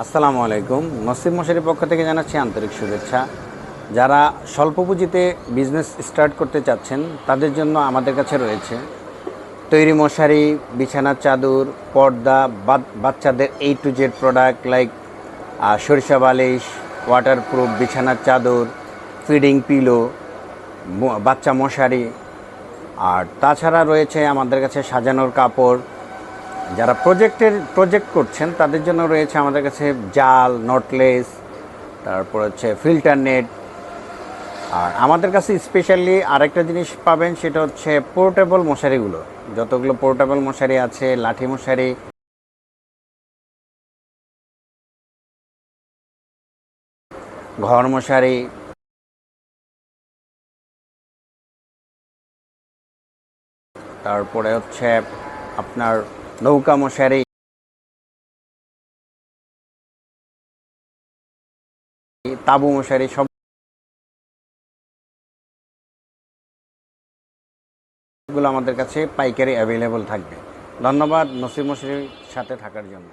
আসসালামু আলাইকুম। নসিব মশারির পক্ষ থেকে জানাচ্ছি আন্তরিক শুভেচ্ছা। যারা স্বল্প পুঁজিতে বিজনেস স্টার্ট করতে চাচ্ছেন তাদের জন্য আমাদের কাছে রয়েছে তৈরি মশারি, বিছানার চাদর, পর্দা, বাচ্চাদের A to Z product like সরিষা বালিশ, ওয়াটারপ্রুফ বিছানার চাদর, ফিডিং পিলো, বাচ্চা মশারি। আর তাছাড়া রয়েছে আমাদের কাছে সাজানোর কাপড়। যারা প্রজেক্ট করছেন তাদের জন্য রয়েছে আমাদের কাছে জাল, নটলেস, তারপর হচ্ছে ফিল্টার নেট। আর আমাদের কাছে স্পেশালি আরেকটা জিনিস পাবেন, সেটা হচ্ছে পোর্টেবল মশারিগুলো। যতগুলো পোর্টেবল মশারি আছে, লাঠি মশারি, ঘর মশারি, তারপরে হচ্ছে আপনার নৌকা মশারি, তাঁবু মশারি, সবগুলো আমাদের কাছে পাইকারি অ্যাভেলেবল থাকবে। ধন্যবাদ নসিব মশারির সাথে থাকার জন্য।